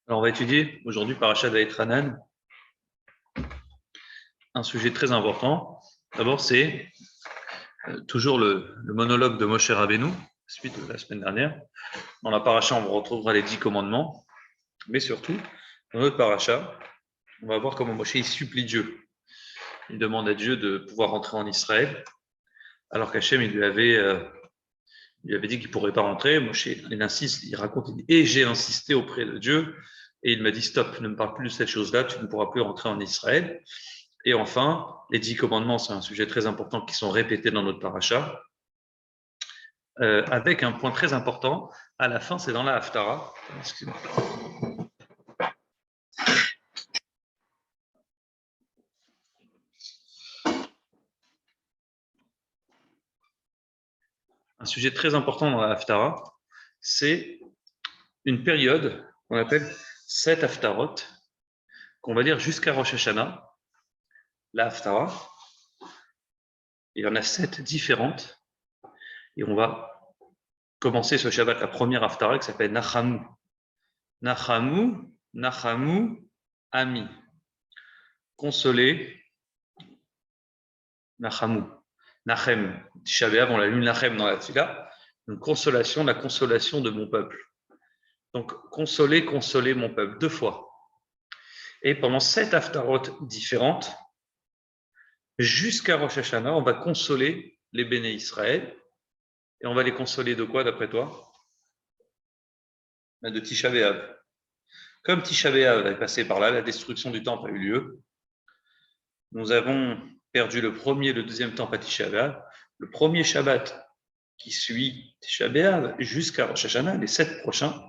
Alors, on va étudier aujourd'hui Parashat Vaïtranan, un sujet très important. D'abord, c'est toujours le monologue de Moshe Rabbeinu, suite de la semaine dernière. Dans la Parasha, on retrouvera les 10 commandements, mais surtout, dans notre Parasha, on va voir comment Moshe il supplie Dieu. Il demande à Dieu de pouvoir rentrer en Israël, alors qu'Hachem il lui avait dit qu'il ne pourrait pas rentrer. Moshe il insiste, il raconte, il dit, et j'ai insisté auprès de Dieu, et il m'a dit stop, ne me parle plus de cette chose-là, tu ne pourras plus rentrer en Israël. Et enfin, les 10 commandements, c'est un sujet très important qui sont répétés dans notre paracha, avec un point très important. À la fin, c'est dans la Haftara. Excusez-moi. Un sujet très important dans la Haftara, c'est une période qu'on appelle 7 Haftarot, qu'on va dire jusqu'à Rosh Hashanah. La Haftara, il y en a 7 différentes, et on va commencer ce Shabbat, la première Haftara qui s'appelle Nachamu. Nachamu, Nachamu, Ami. Consoler, Nachamu. Nachem, Tisha B'Av, on l'a lu Nachem dans la Tfila, une consolation, la consolation de mon peuple. Donc, consoler, consoler mon peuple, 2 fois. Et pendant 7 haftarot différentes, jusqu'à Rosh Hashanah, on va consoler les béné Israël. Et on va les consoler de quoi, d'après toi? De Tisha B'Av. Comme Tisha B'Av est passé par là, la destruction du temple a eu lieu. Nous avons perdu le premier et le deuxième temple à Tisha B'Av. Le premier Shabbat qui suit Tisha B'Av jusqu'à Rosh Hashanah, les 7 prochains,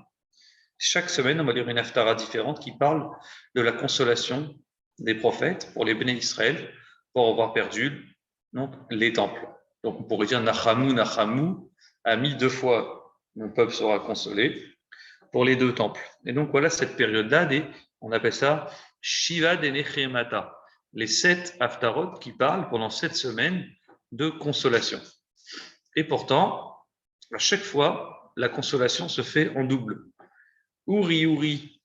chaque semaine, on va lire une haftara différente qui parle de la consolation des prophètes pour les béné Israël pour avoir perdu donc, les temples. Donc on pourrait dire Nachamu, Nachamu, a mis 2 fois mon peuple sera consolé pour les 2 temples. Et donc voilà cette période-là, on appelle ça Shiva de Nechemata, les 7 haftarot qui parlent pendant 7 semaines de consolation. Et pourtant, à chaque fois, la consolation se fait en double. Uri, Uri.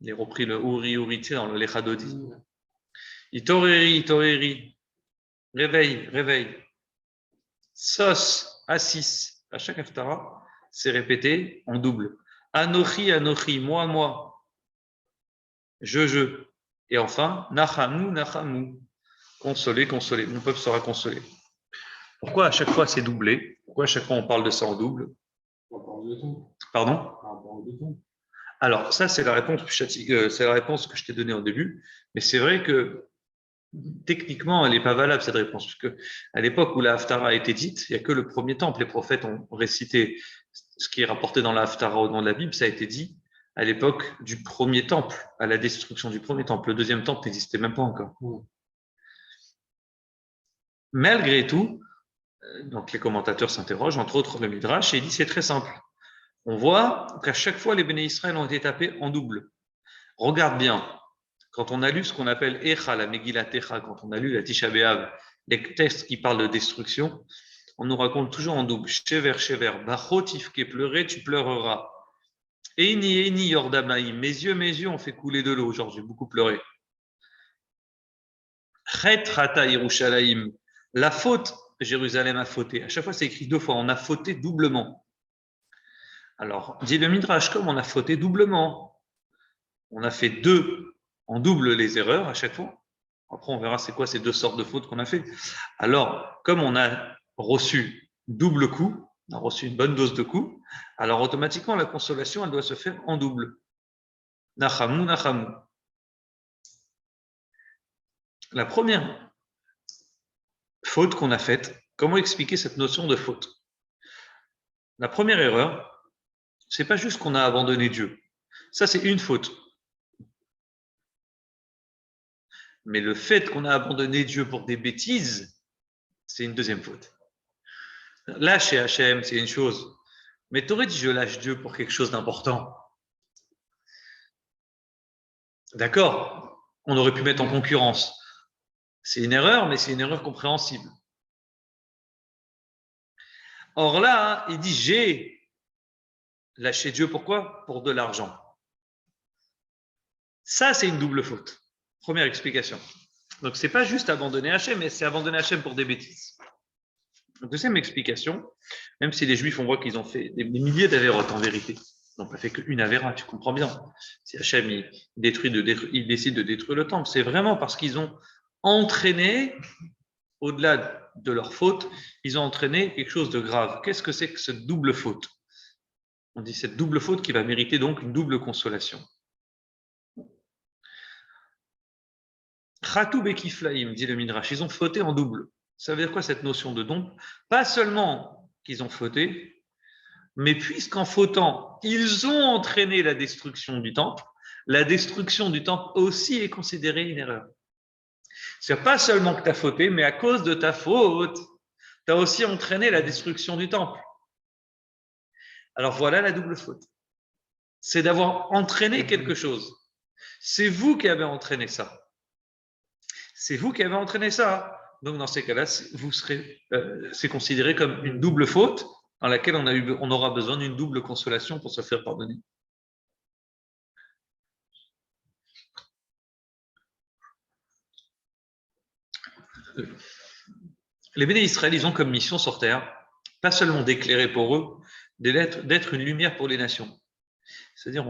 Il a repris le Uri, Uri, tu sais, dans le Lechadodi. Itoreri, Itoreri. Réveil, réveil. Sos, Assis. À chaque haftara, c'est répété en double. Anochi, Anochi, moi, moi. Je. Et enfin, Nachamu, Nachamu. Consoler, consoler. Mon peuple sera consolé. Pourquoi à chaque fois c'est doublé? Pourquoi à chaque fois on parle de ça en double? Pardon? Alors, ça, c'est la réponse que je t'ai donnée au début. Mais c'est vrai que techniquement, elle n'est pas valable, cette réponse. Parce que à l'époque où la Haftara a été dite, il n'y a que le premier temple. Les prophètes ont récité ce qui est rapporté dans la Haftara au nom de la Bible. Ça a été dit à l'époque du premier temple, à la destruction du premier temple. Le deuxième temple n'existait même pas encore. Malgré tout, donc les commentateurs s'interrogent, entre autres le Midrash, et il dit c'est très simple. On voit qu'à chaque fois, les béné Israël ont été tapés en double. Regarde bien, quand on a lu ce qu'on appelle Echa, la Megillat Echa, quand on a lu la Tisha B'Av, les textes qui parlent de destruction, on nous raconte toujours en double. Shever, Shever, Bachot, Ifke, pleurer, tu pleureras. Eni, Eni, Yordamaïm, mes yeux ont fait couler de l'eau, genre j'ai beaucoup pleuré. Chet, Rata, Yerushalayim, la faute, Jérusalem a fauté. À chaque fois, c'est écrit 2 fois, on a fauté doublement. Alors, dit le Midrash, comme on a fauté doublement, on a fait 2 en double les erreurs à chaque fois. Après, on verra c'est quoi ces 2 sortes de fautes qu'on a fait. Alors, comme on a reçu double coup, on a reçu une bonne dose de coup, alors automatiquement, la consolation, elle doit se faire en double. Nachamu, Nachamu. La première faute qu'on a faite, comment expliquer cette notion de faute? La première erreur, c'est pas juste qu'on a abandonné Dieu. Ça, c'est une faute. Mais le fait qu'on a abandonné Dieu pour des bêtises, c'est une deuxième faute. Lâcher Hachem, c'est une chose. Mais t'aurais dit je lâche Dieu pour quelque chose d'important. D'accord, on aurait pu mettre en concurrence. C'est une erreur, mais c'est une erreur compréhensible. Or là, il dit Lâcher Dieu, pourquoi? Pour de l'argent. Ça, c'est une double faute. Première explication. Donc, ce n'est pas juste abandonner Hachem, mais c'est abandonner Hachem pour des bêtises. Donc, deuxième explication, même si les Juifs, on voit qu'ils ont fait des milliers d'avérotes en vérité. Ils n'ont pas fait qu'une avéra, tu comprends bien. Si Hachem il décide de détruire le temple, c'est vraiment parce qu'ils ont entraîné, au-delà de leur faute, ils ont entraîné quelque chose de grave. Qu'est-ce que c'est que cette double faute? On dit cette double faute qui va mériter donc une double consolation. Khatou bekiflaim, dit le Midrash, ils ont fauté en double. Ça veut dire quoi cette notion de don? Pas seulement qu'ils ont fauté, mais puisqu'en fautant, ils ont entraîné la destruction du temple, la destruction du temple aussi est considérée une erreur. C'est pas seulement que tu as fauté, mais à cause de ta faute, tu as aussi entraîné la destruction du temple. Alors voilà la double faute. C'est d'avoir entraîné quelque chose. C'est vous qui avez entraîné ça. C'est vous qui avez entraîné ça. Donc dans ces cas-là, c'est considéré comme une double faute dans laquelle on aura besoin d'une double consolation pour se faire pardonner. Les béné Israël, ils ont comme mission sur terre, pas seulement d'éclairer pour eux, d'être une lumière pour les nations. C'est-à-dire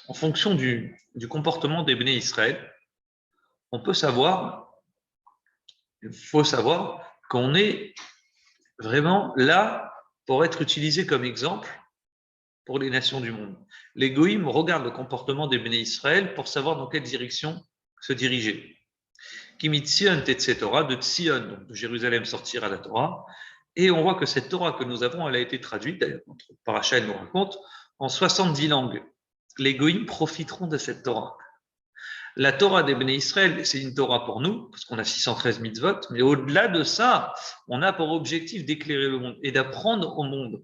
en fonction du comportement des béné Israël, on peut savoir, il faut savoir qu'on est vraiment là pour être utilisé comme exemple pour les nations du monde. Les goïms regardent le comportement des béné Israël pour savoir dans quelle direction se diriger. Kimitzion Tetse Torah, de Tzion, donc de Jérusalem sortira la Torah, et on voit que cette Torah que nous avons, elle a été traduite, d'ailleurs, notre paracha elle nous raconte, en 70 langues. Les goïms profiteront de cette Torah. La Torah des Béné Israël, c'est une Torah pour nous, parce qu'on a 613 mitzvot, mais au-delà de ça, on a pour objectif d'éclairer le monde et d'apprendre au monde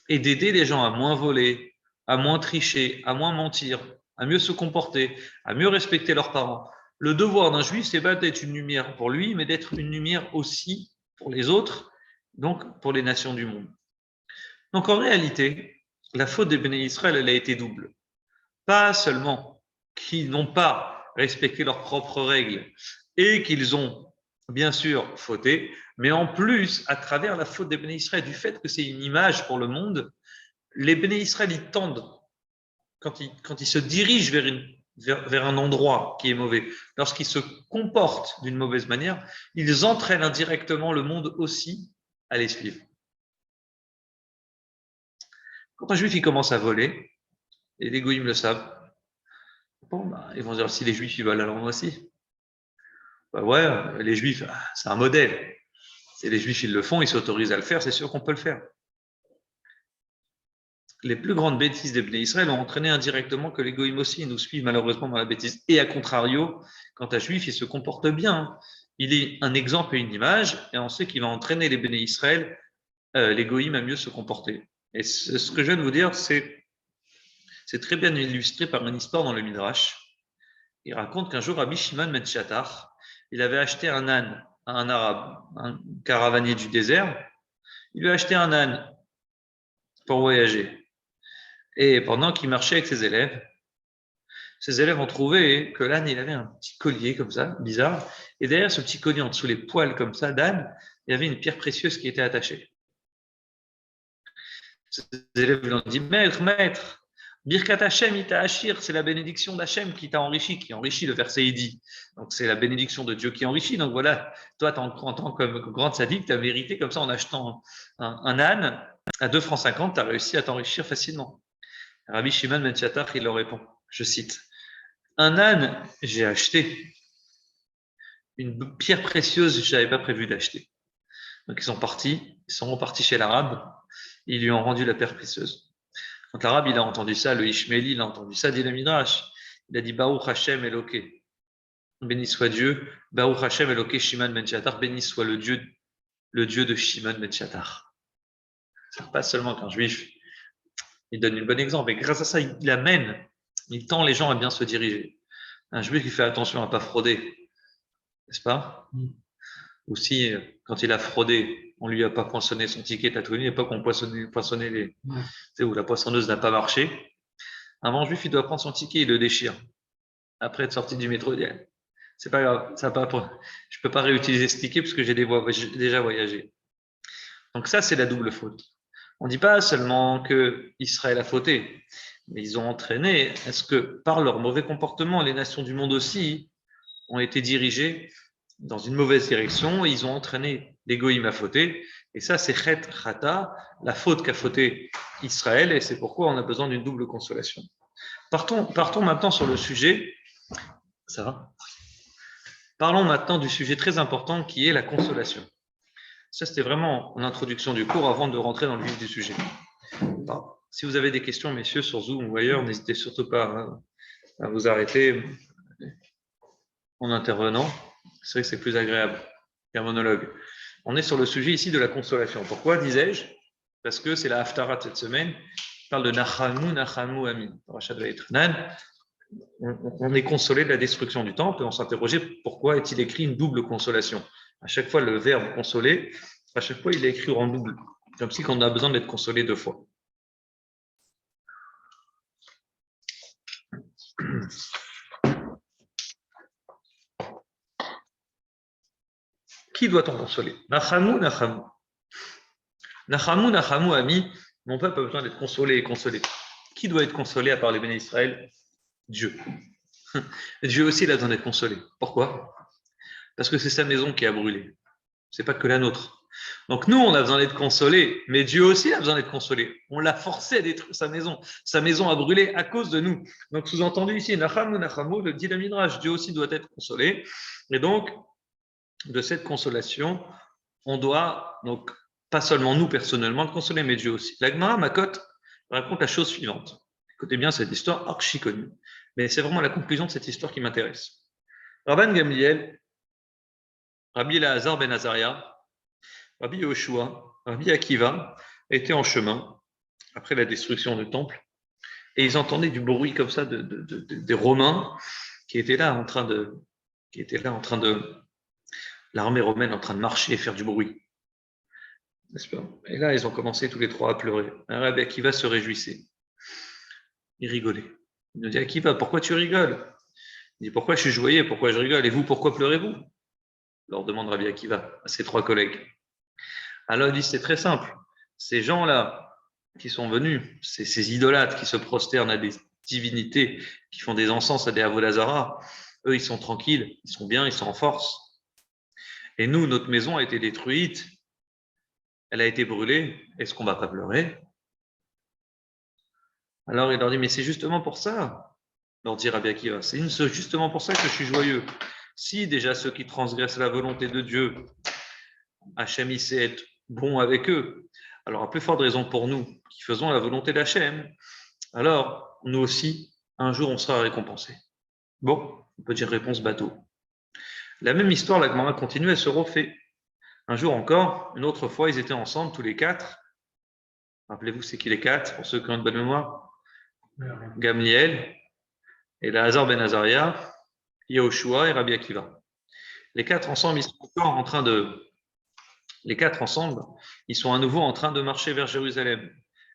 et d'aider les gens à moins voler, à moins tricher, à moins mentir, à mieux se comporter, à mieux respecter leurs parents. Le devoir d'un juif, c'est pas d'être une lumière pour lui, mais d'être une lumière aussi pour les autres, donc pour les nations du monde. Donc en réalité, la faute des Béné Israël, elle a été double. Pas seulement qu'ils n'ont pas respecté leurs propres règles et qu'ils ont bien sûr fauté, mais en plus, à travers la faute des Béné Israël, du fait que c'est une image pour le monde, les Béné Israël, ils tendent, quand ils se dirigent vers un endroit qui est mauvais, lorsqu'ils se comportent d'une mauvaise manière, ils entraînent indirectement le monde aussi à les suivre. Quand un juif il commence à voler, et les goïms le savent, bon, ils vont dire si les juifs ils veulent, alors moi aussi. Ouais, les juifs, c'est un modèle. Si les juifs ils le font, ils s'autorisent à le faire, c'est sûr qu'on peut le faire. Les plus grandes bêtises des Bnei Israël ont entraîné indirectement que les goïms aussi nous suivent malheureusement dans la bêtise. Et à contrario, quand un juif il se comporte bien, il est un exemple et une image, et on sait qu'il va entraîner les Bnei Israël, les goïms à mieux se comporter. Et ce que je viens de vous dire, c'est très bien illustré par une histoire dans le Midrash. Il raconte qu'un jour, Rabbi Shimon ben Shatar, il avait acheté un âne à un arabe, un caravanier du désert. Il lui a acheté un âne pour voyager. Et pendant qu'il marchait avec ses élèves ont trouvé que l'âne, il avait un petit collier comme ça, bizarre. Et derrière ce petit collier, en dessous les poils comme ça d'âne, il y avait une pierre précieuse qui était attachée. Ses élèves lui ont dit, maître, Birkat Hashem ita Ashir, c'est la bénédiction d'Hachem qui t'a enrichi, qui enrichit, le verset il dit. Donc c'est la bénédiction de Dieu qui enrichit. Donc voilà, toi, en tant que grand sadique, tu as mérité comme ça en achetant un âne à 2 francs 50, tu as réussi à t'enrichir facilement. Rabbi Shimon ben Shatar, il leur répond, je cite, un âne, j'ai acheté. Une pierre précieuse, je n'avais pas prévu d'acheter. Donc ils sont repartis chez l'arabe, ils lui ont rendu la pierre précieuse. Quand l'arabe il a entendu ça, le Ishmaéli il a entendu ça, dit le Midrash, il a dit Baruch Hashem Eloké, béni soit Dieu, Baruch Hashem Eloké Shimon ben Shatar, béni soit le Dieu de Shimon ben Shatar. C'est pas seulement qu'un juif, il donne une bonne exemple, et grâce à ça, il amène, il tend les gens à bien se diriger. Un juif qui fait attention à ne pas frauder, n'est-ce pas? Aussi, quand il a fraudé, On lui a pas poinçonné son ticket, t'as trouvé une époque où on poinçonnait les, tu sais, où la poinçonneuse n'a pas marché. Un bon juif, il doit prendre son ticket, il le déchire. Après être sorti du métro, il dit, c'est pas grave, je peux pas réutiliser ce ticket parce que j'ai déjà voyagé. Donc ça, c'est la double faute. On ne dit pas seulement que Israël a fauté, mais ils ont entraîné. Est-ce que par leur mauvais comportement, les nations du monde aussi ont été dirigées dans une mauvaise direction et ils ont entraîné les goïms à fauter. Et ça, c'est chet chata, la faute qu'a fauté Israël, et c'est pourquoi on a besoin d'une double consolation. Partons maintenant sur le sujet. Ça va? Parlons maintenant du sujet très important qui est la consolation. Ça, c'était vraiment en introduction du cours avant de rentrer dans le vif du sujet. Alors, si vous avez des questions, messieurs, sur Zoom ou ailleurs, n'hésitez surtout pas à vous arrêter en intervenant. C'est vrai que c'est plus agréable qu'un monologue. On est sur le sujet ici de la consolation. Pourquoi, disais-je? Parce que c'est la Haftarah de cette semaine. On parle de Nachamu Ami. On est consolé de la destruction du temple et on s'interrogeait pourquoi est-il écrit une double consolation. À chaque fois, le verbe consoler, à chaque fois, il est écrit en double. Comme si on a besoin d'être consolé 2 fois. Qui doit-on consoler? Nachamu Ami. Mon peuple a besoin d'être consolé et consolé. Qui doit être consolé à part les bénis d'Israël? Dieu. Dieu aussi, il a besoin d'être consolé. Pourquoi? Parce que c'est sa maison qui a brûlé. C'est pas que la nôtre. Donc nous, on a besoin d'être consolés, mais Dieu aussi a besoin d'être consolé. On l'a forcé à détruire sa maison. Sa maison a brûlé à cause de nous. Donc sous-entendu ici, Nachamu, le dit le Midrash, Dieu aussi doit être consolé. Et donc, de cette consolation, on doit, donc, pas seulement nous personnellement le consoler, mais Dieu aussi. La Gemara Makot raconte la chose suivante. Écoutez bien cette histoire archi connue. Mais c'est vraiment la conclusion de cette histoire qui m'intéresse. Rabban Gamliel, Rabbi Elazar ben Azaria, Rabbi Yoshua, Rabbi Akiva étaient en chemin après la destruction du temple et ils entendaient du bruit comme ça des Romains qui étaient là en train de l'armée romaine en train de marcher et faire du bruit. N'est-ce pas? Et là, ils ont commencé tous les trois à pleurer. Rabbi Akiva se réjouissait. Il rigolait. Il nous dit, Akiva, pourquoi tu rigoles? Il dit, pourquoi je suis joyeux? Pourquoi je rigole? Et vous, pourquoi pleurez-vous? Leur demande Rabbi Akiva à ses 3 collègues. Alors il dit, c'est très simple. Ces gens-là qui sont venus, ces idolâtres qui se prosternent à des divinités, qui font des encens à des avodazara, eux, ils sont tranquilles, ils sont bien, ils sont en force. Et nous, notre maison a été détruite, elle a été brûlée. Est-ce qu'on ne va pas pleurer? Alors il leur dit, mais c'est justement pour ça, leur dit Rabbi Akiva, c'est justement pour ça que je suis joyeux. Si déjà ceux qui transgressent la volonté de Dieu, Hachem il sait être bon avec eux, alors à plus forte raison pour nous qui faisons la volonté d'Hachem, alors nous aussi, un jour on sera récompensés. Bon, on peut dire réponse bateau. La même histoire, la Gemara continue, elle se refait. Un jour encore, une autre fois, ils étaient ensemble, tous les 4. Rappelez-vous, c'est qui les 4, pour ceux qui ont une bonne mémoire? Gamliel, Elazar ben Azaria, Yehoshua et Rabbi Akiva. Les 4 ensemble, ils sont encore en train de... Les 4 ensemble, ils sont à nouveau en train de marcher vers Jérusalem.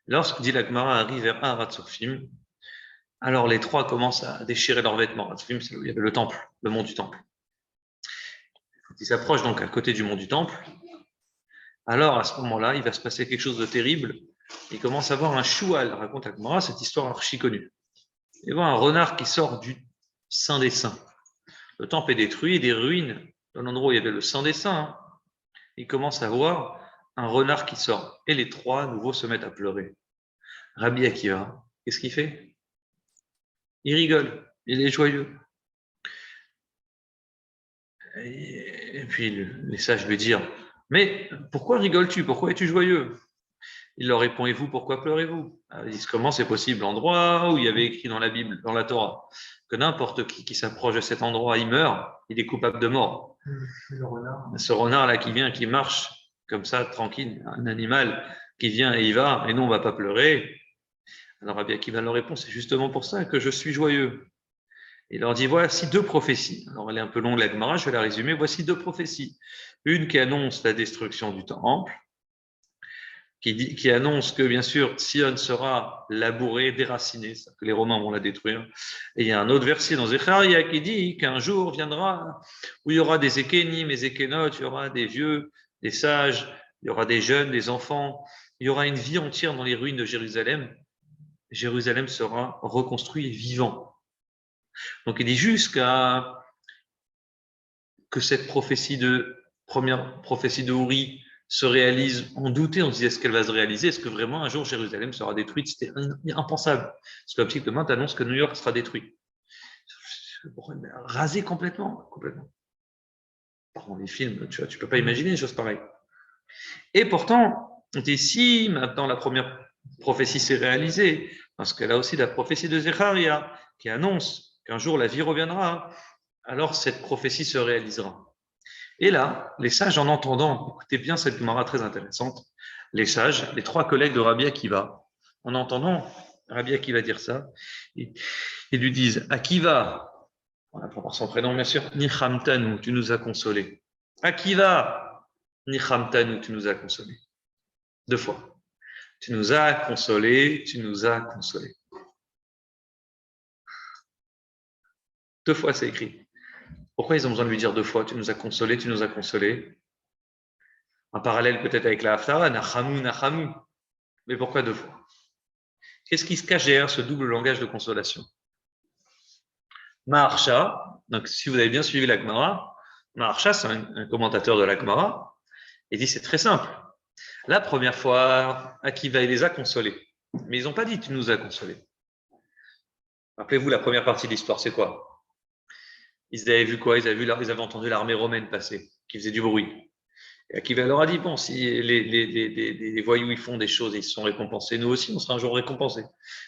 Lorsque, dit la Gemara, arrive vers Haratzofim, alors les 3 commencent à déchirer leurs vêtements. Haratzofim, c'est où il y avait le temple, le mont du temple. Ils s'approchent donc à côté du mont du temple. Alors, à ce moment-là, il va se passer quelque chose de terrible. Il commence à voir un choual, raconte la Gemara, cette histoire archi connue. Il voit un renard qui sort du Saint des Saints. Le temple est détruit, des ruines dans l'endroit où il y avait le Saint des Saints. Il commence à voir un renard qui sort. Et les 3 à nouveau se mettent à pleurer. Rabbi Akiva, qu'est-ce qu'il fait? Il rigole, il est joyeux. Et puis les sages lui disent, mais pourquoi rigoles-tu? Pourquoi es-tu joyeux? Il leur répond, et vous, pourquoi pleurez-vous? Ils disent, comment c'est possible? L'endroit où il y avait écrit dans la Bible, dans la Torah, que n'importe qui s'approche de cet endroit, il meurt, il est coupable de mort. Ce renard-là qui vient, qui marche comme ça, tranquille, un animal qui vient et il va, et nous, on ne va pas pleurer. Alors Rabbi Akiva leur répond, c'est justement pour ça que je suis joyeux. Il leur dit, voici deux prophéties. Alors, elle est un peu longue, la Gemara, je vais la résumer. Voici deux prophéties. Une qui annonce la destruction du temple, qui annonce que, bien sûr, Sion sera labourée, déracinée, que les Romains vont la détruire. Et il y a un autre verset dans Zecharia qui dit qu'un jour viendra où il y aura des Ékénim, des Ékénotes, il y aura des vieux, des sages, il y aura des jeunes, des enfants, il y aura une vie entière dans les ruines de Jérusalem. Jérusalem sera reconstruit vivant. Donc il dit jusqu'à que cette première prophétie de Houri se réalise, on doutait, on se disait est-ce qu'elle va se réaliser, est-ce que vraiment un jour Jérusalem sera détruite, c'était impensable. Parce que la petite demain t'annonce que New York sera détruit. Rasé complètement. Par les films, tu peux pas imaginer une chose pareille. Et pourtant, on dit si maintenant la première prophétie s'est réalisée, parce qu'elle a aussi la prophétie de Zecharia qui annonce qu'un jour la vie reviendra, alors cette prophétie se réalisera. Et là, les sages, en entendant, écoutez bien cette Gemara très intéressante, les sages, les trois collègues de Rabbi Akiva, en entendant Rabbi Akiva dire ça, ils lui disent Akiva, on apprend par son prénom bien sûr, Nichamtanu, tu nous as consolés. Akiva, Nichamtanu, tu nous as consolés. Deux fois. Tu nous as consolés, tu nous as consolés. Deux fois, c'est écrit. Pourquoi ils ont besoin de lui dire deux fois tu nous as consolés, tu nous as consolés? Un parallèle peut-être avec la Haftara, Nachamu, Nachamu. Mais pourquoi deux fois? Qu'est-ce qui se cache derrière ce double langage de consolation? Maharsha, donc si vous avez bien suivi la Gemara, Maharsha, c'est un commentateur de la Gemara, il dit c'est très simple. La première fois, Akiva, il les a consolés. Mais ils n'ont pas dit tu nous as consolés. Rappelez-vous, la première partie de l'histoire, c'est quoi? Ils avaient vu quoi? Ils avaient entendu l'armée romaine passer, qui faisait du bruit. Et Akiva leur a dit, bon, si les voyous ils font des choses et ils se sont récompensés, nous aussi, on sera un jour récompensés.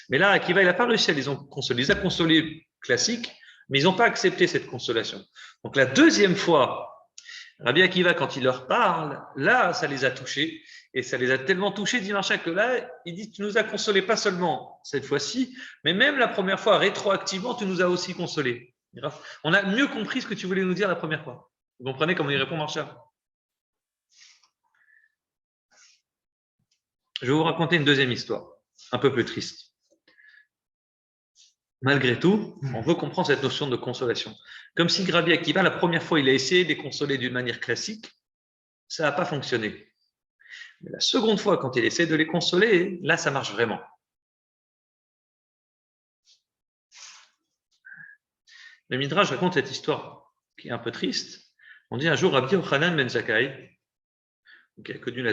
Mais là, Akiva, il n'a pas réussi à les consoler. Il les a consolés classiques, mais ils n'ont pas accepté cette consolation. Donc la deuxième fois, Rabbi Akiva, quand il leur parle, là, ça les a touchés. Et ça les a tellement touchés, dit Marcha, que là, il dit, tu nous as consolés pas seulement cette fois-ci, mais même la première fois, rétroactivement, tu nous as aussi consolés. On a mieux compris ce que tu voulais nous dire la première fois. Vous comprenez comment il répond, Marcha? Je vais vous raconter une deuxième histoire, un peu plus triste. Malgré tout, on veut comprendre cette notion de consolation. Comme si Rabbi Akiva, la première fois, il a essayé de les consoler d'une manière classique, ça n'a pas fonctionné. Mais la seconde fois, quand il essaie de les consoler, là, ça marche vraiment. Le Midrash raconte cette histoire qui est un peu triste. On dit un jour, Rabbi Yochanan ben Zakkai, qui a connu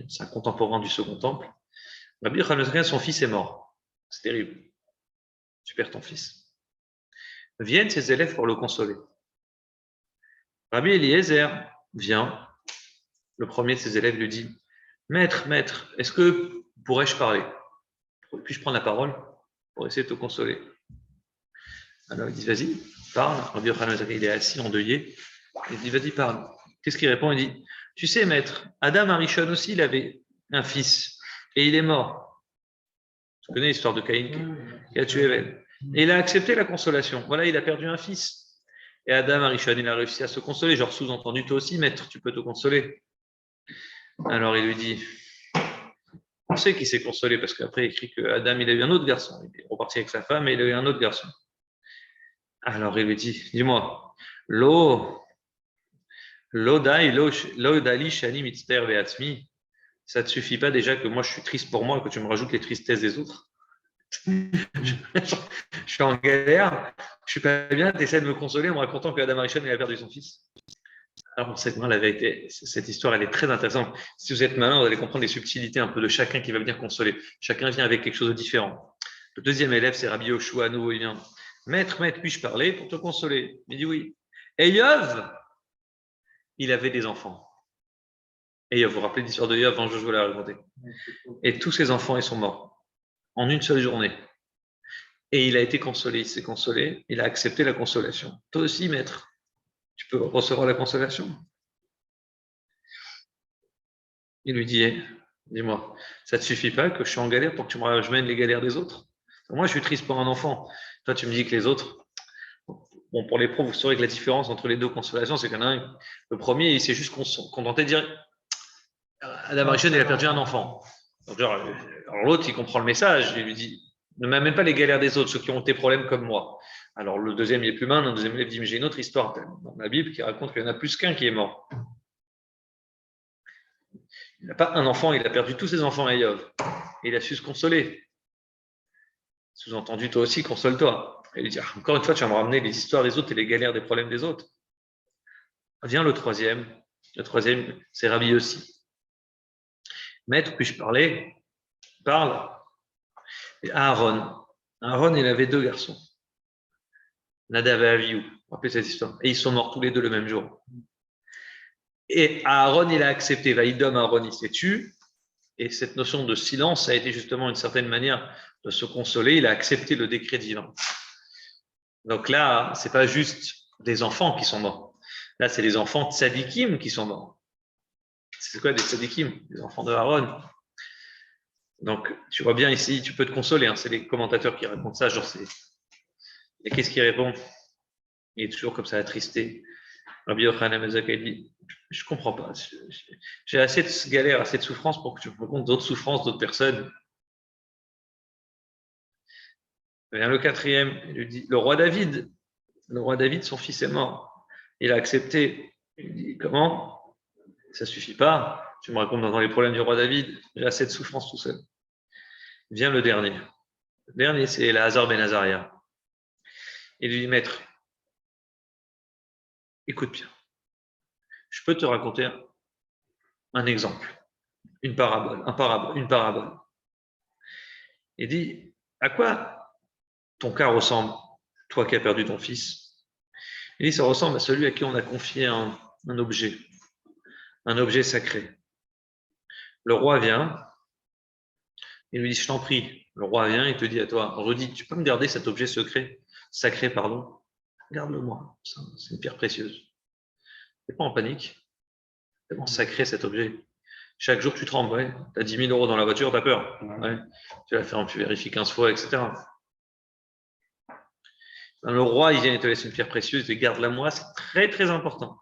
c'est un contemporain du Second Temple, Rabbi Yochanan ben Zakkai, son fils est mort. C'est terrible. Tu perds ton fils. Viennent ses élèves pour le consoler. Rabbi Eliezer vient. Le premier de ses élèves lui dit Maître, est-ce que pourrais-je parler? Puis-je prendre la parole pour essayer de te consoler? Alors il dit Vas-y, parle. Rabbi Yochanan il est assis, endeuillé. Il dit Vas-y, parle. Qu'est-ce qu'il répond? Il dit Tu sais, maître, Adam Arishon aussi, il avait un fils et il est mort. Tu connais l'histoire de Caïn qui a tué Abel. Et il a accepté la consolation. Voilà, il a perdu un fils. Et Adam Arishon, il a réussi à se consoler. Genre sous-entendu, toi aussi, maître, tu peux te consoler. Alors il lui dit On sait qu'il s'est consolé parce qu'après il écrit que Adam il a eu un autre garçon. Il est reparti avec sa femme et il a eu un autre garçon. Alors il lui dit Dis-moi, ça ne te suffit pas déjà que moi je suis triste pour moi et que tu me rajoutes les tristesses des autres? Je suis en galère, je suis pas bien, tu essaies de me consoler en me racontant que Adam Arishon il a perdu son fils. Alors, la vérité, cette histoire, elle est très intéressante. Si vous êtes malin, vous allez comprendre les subtilités un peu de chacun qui va venir consoler. Chacun vient avec quelque chose de différent. Le deuxième élève, c'est Rabbi Yoshua, à nouveau, il vient. Maître, puis-je parler pour te consoler? Il dit oui. Et Yov, il avait des enfants. Et Yov, vous vous rappelez l'histoire de Yov, je vous l'ai raconté. Et tous ses enfants, ils sont morts en une seule journée. Et il a été consolé, il s'est consolé, il a accepté la consolation. Toi aussi, maître, tu peux recevoir la consolation? Il lui dit Dis-moi, ça ne te suffit pas que je suis en galère pour que je mène les galères des autres? Moi, je suis triste pour un enfant. Toi, tu me dis que les autres, Bon, pour les pros, vous saurez que la différence entre les deux consolations, c'est qu'il y en a un, le premier, il s'est juste contenté de dire Adam Rishon, il a perdu un enfant. Donc, alors l'autre, il comprend le message, il lui dit ne m'amène pas les galères des autres, ceux qui ont des problèmes comme moi. Alors le deuxième, il est plus malin, le deuxième, il dit mais j'ai une autre histoire dans la Bible qui raconte qu'il y en a plus qu'un qui est mort. Il n'a pas un enfant, il a perdu tous ses enfants à Yov. Et il a su se consoler. Sous-entendu, toi aussi, console-toi. Et il dit, encore une fois, tu vas me ramener les histoires des autres et les galères des problèmes des autres. Viens le troisième. Le troisième, c'est Rabbi Yossi. Maître, puis-je parler? Parle. Et Aaron. Aaron, il avait deux garçons. Nadav et Avihu. Rappelez cette histoire. Et ils sont morts tous les deux le même jour. Et Aaron, il a accepté. Vaïdom, Aaron, il s'est tué. Et cette notion de silence a été justement une certaine manière de se consoler. Il a accepté le décret divin. Donc là, c'est pas juste des enfants qui sont morts. Là, c'est les enfants tzadikim qui sont morts. C'est quoi des tzadikim? Les enfants de Aaron. Donc, tu vois bien ici, tu peux te consoler. Hein. C'est les commentateurs qui racontent ça. Genre, c'est... Et qu'est-ce qu'il répond? Il est toujours comme ça attristé. Rabbi Yochanan Mezaka, il dit, je comprends pas. J'ai assez de galères, assez de souffrances pour que tu me racontes d'autres souffrances d'autres personnes. Et bien, le quatrième, il lui dit, le roi David, son fils est mort. Il a accepté. Il dit, comment? Ça suffit pas. Tu me racontes dans les problèmes du roi David, j'ai assez de souffrances tout seul. Vient le dernier. Le dernier, c'est Elazar ben Azaria. Il lui dit, maître, écoute bien. Je peux te raconter un exemple, une parabole. Il dit, à quoi ton cas ressemble, toi qui as perdu ton fils? Il dit, ça ressemble à celui à qui on a confié un objet sacré. Le roi vient, il lui dit, je t'en prie. Le roi vient, il te dit à toi, redis, tu peux me garder cet objet sacré, garde-le-moi, c'est une pierre précieuse. T'es pas en panique, c'est tellement sacré cet objet. Chaque jour, tu trembles, ouais. Tu as 10 000 euros dans la voiture, tu as peur. Ouais. Tu vas faire, tu vérifies 15 fois, etc. Le roi, il vient et te laisse une pierre précieuse, il te garde-la moi, c'est très très important.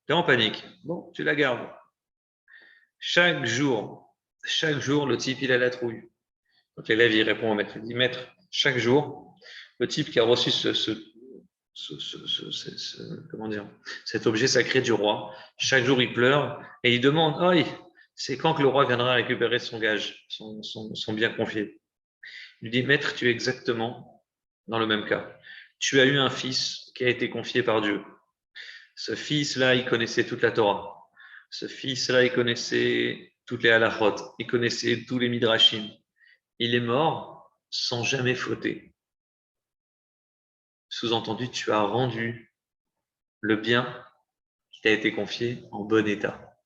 Tu es en panique. Bon, tu la gardes. Chaque jour, le type, il a la trouille. Donc l'élève, il répond au maître. Il dit, maître, chaque jour, le type qui a reçu cet objet sacré du roi, chaque jour, il pleure et il demande, oh, c'est quand que le roi viendra récupérer son gage, son bien confié. Il lui dit, maître, tu es exactement dans le même cas. Tu as eu un fils qui a été confié par Dieu. Ce fils-là, il connaissait toute la Torah. Ce fils-là, il connaissait toutes les halachot. Il connaissait tous les midrashim. Il est mort sans jamais fauter. Sous-entendu, tu as rendu le bien qui t'a été confié en bon état.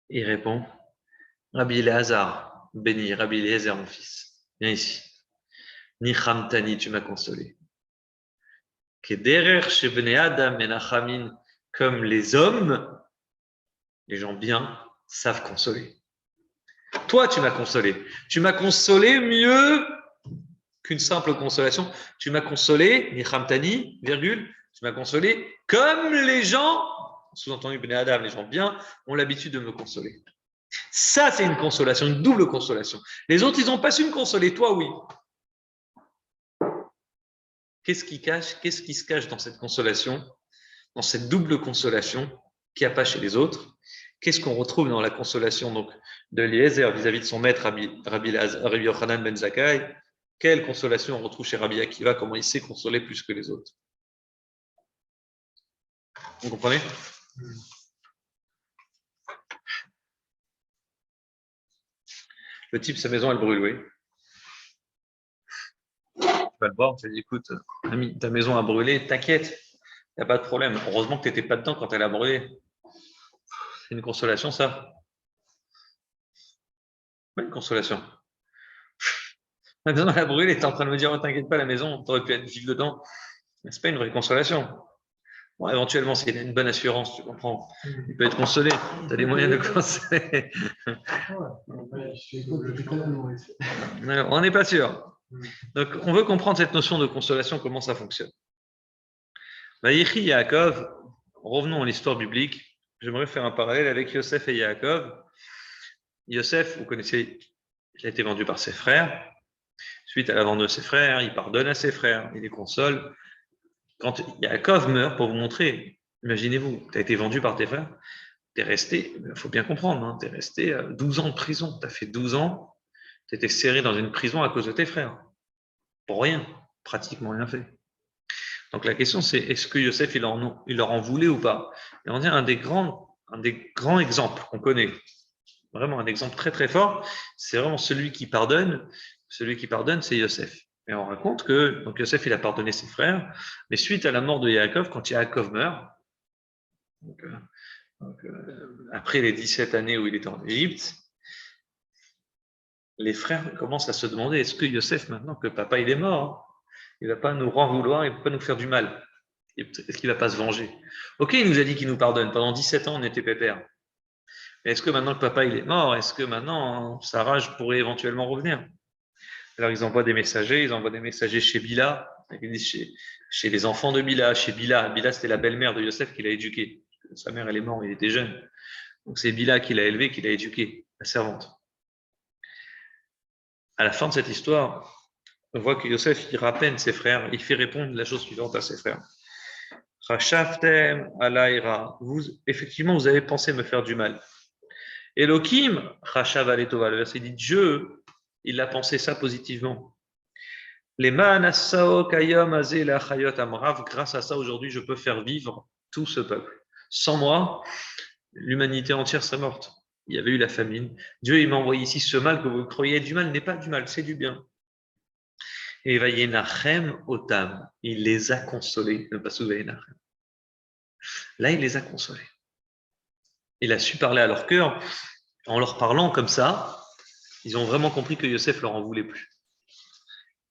Il répond, Rabbi Elazar, béni, Rabbi Eliezer, mon fils, viens ici. Nichamtani, tu m'as consolé. Kederer shebnei Adam menachamin, comme les hommes, les gens bien, savent consoler. Toi, tu m'as consolé. Tu m'as consolé mieux qu'une simple consolation. Tu m'as consolé, Nichamtani, virgule, tu m'as consolé comme les gens, sous-entendu Bnei Adam, les gens bien, ont l'habitude de me consoler. Ça, c'est une consolation, une double consolation. Les autres, ils n'ont pas su me consoler. Toi, oui. Qu'est-ce qui se cache dans cette consolation, dans cette double consolation qu'il n'y a pas chez les autres? Qu'est-ce qu'on retrouve dans la consolation donc, de Eliezer vis-à-vis de son maître Rabbi Yochanan ben Zakkai? Quelle consolation on retrouve chez Rabbi Akiva? Comment il sait consoler plus que les autres? Vous comprenez? Le type, sa maison, elle brûle, oui. Tu vas le voir, tu lui dis, écoute, ami, ta maison a brûlé, t'inquiète, il n'y a pas de problème. Heureusement que tu n'étais pas dedans quand elle a brûlé. C'est une consolation, ça. Oui, une consolation. La maison elle a brûlé, tu es en train de me dire, oh, t'inquiète pas, la maison, tu aurais pu être vivre dedans. Mais ce n'est pas une vraie consolation. Bon, éventuellement, s'il a une bonne assurance, tu comprends. Il peut être consolé. Tu as des moyens de consoler. On n'est pas sûr. Donc, on veut comprendre cette notion de consolation, comment ça fonctionne. Vaïchi Yaakov, revenons à l'histoire biblique. J'aimerais faire un parallèle avec Yosef et Yaakov. Yosef, vous connaissez, il a été vendu par ses frères. Suite à la vente de ses frères, il pardonne à ses frères, il les console. Quand Yaakov meurt, pour vous montrer, imaginez-vous, tu as été vendu par tes frères, tu es resté, il faut bien comprendre, hein, tu es resté 12 ans de prison. Tu as fait 12 ans, tu étais serré dans une prison à cause de tes frères. Pour rien, pratiquement rien fait. Donc la question c'est, est-ce que Yosef, il leur en voulait ou pas? Et on dit un des grands exemples qu'on connaît, vraiment un exemple très très fort, c'est vraiment celui qui pardonne, c'est Yosef. Et on raconte que donc Yosef, il a pardonné ses frères, mais suite à la mort de Yaakov, quand Yaakov meurt, donc, après les 17 années où il était en Égypte, les frères commencent à se demander, est-ce que Yosef, maintenant que papa il est mort, il ne va pas nous renvouloir, il ne va pas nous faire du mal? Est-ce qu'il ne va pas se venger? Ok, il nous a dit qu'il nous pardonne. Pendant 17 ans, on était pépère. Mais est-ce que maintenant que papa il est mort, est-ce que maintenant sa rage pourrait éventuellement revenir? Alors ils envoient des messagers, chez Bila, chez les enfants de Bila, chez Bila. Bila, c'était la belle-mère de Yosef qu'il a éduqué. Sa mère, elle est morte, il était jeune. Donc c'est Bila qui l'a élevé, qui l'a éduqué, la servante. À la fin de cette histoire, on voit que Yosef, il rappelle ses frères, il fait répondre la chose suivante à ses frères. Rachaftem alaïra. Effectivement, vous avez pensé me faire du mal. Elohim, Rachav aletova. Le verset dit Dieu, il a pensé ça positivement. Les ma'anassao kayom azé la chayot amrav. Grâce à ça, aujourd'hui, je peux faire vivre tout ce peuple. Sans moi, l'humanité entière serait morte. Il y avait eu la famine. Dieu, il m'a envoyé ici ce mal que vous croyez du mal n'est pas du mal, c'est du bien. Et vayenachem otam. Il les a consolés. Ne pas souvenir. Là, il les a consolés. Il a su parler à leur cœur. En leur parlant comme ça, ils ont vraiment compris que Yosef leur en voulait plus.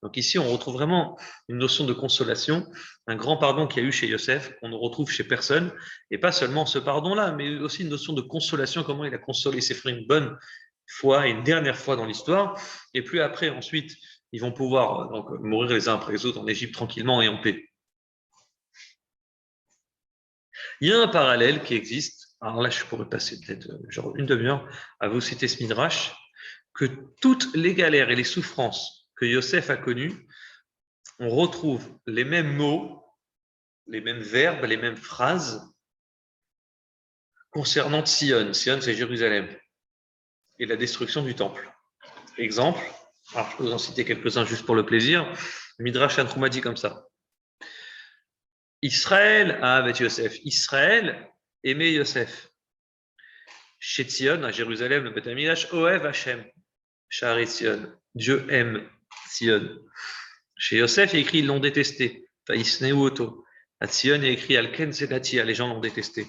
Donc ici, on retrouve vraiment une notion de consolation, un grand pardon qu'il y a eu chez Yosef, qu'on ne retrouve chez personne, et pas seulement ce pardon-là, mais aussi une notion de consolation, comment il a consolé ses frères une bonne fois et une dernière fois dans l'histoire, et puis après, ensuite, ils vont pouvoir donc, mourir les uns après les autres en Égypte tranquillement et en paix. Il y a un parallèle qui existe. Alors là, je pourrais passer peut-être genre une demi-heure à vous citer ce midrash, que toutes les galères et les souffrances que Yosef a connues, on retrouve les mêmes mots, les mêmes verbes, les mêmes phrases concernant Sion. Sion, c'est Jérusalem et la destruction du temple. Exemple, alors je peux vous en citer quelques-uns juste pour le plaisir. Midrash Antrouma dit comme ça. Israël a avec Yosef. Israël aimait Yosef. Chez Sion, à Jérusalem, le Beth Amidash, Oev Hashem, Sha'arei Sion. Dieu aime Sion. Chez Yosef, il y a écrit ils l'ont détesté. Vaïsneu Oto. À Sion, il y a écrit Alken Sedatia, les gens l'ont détesté.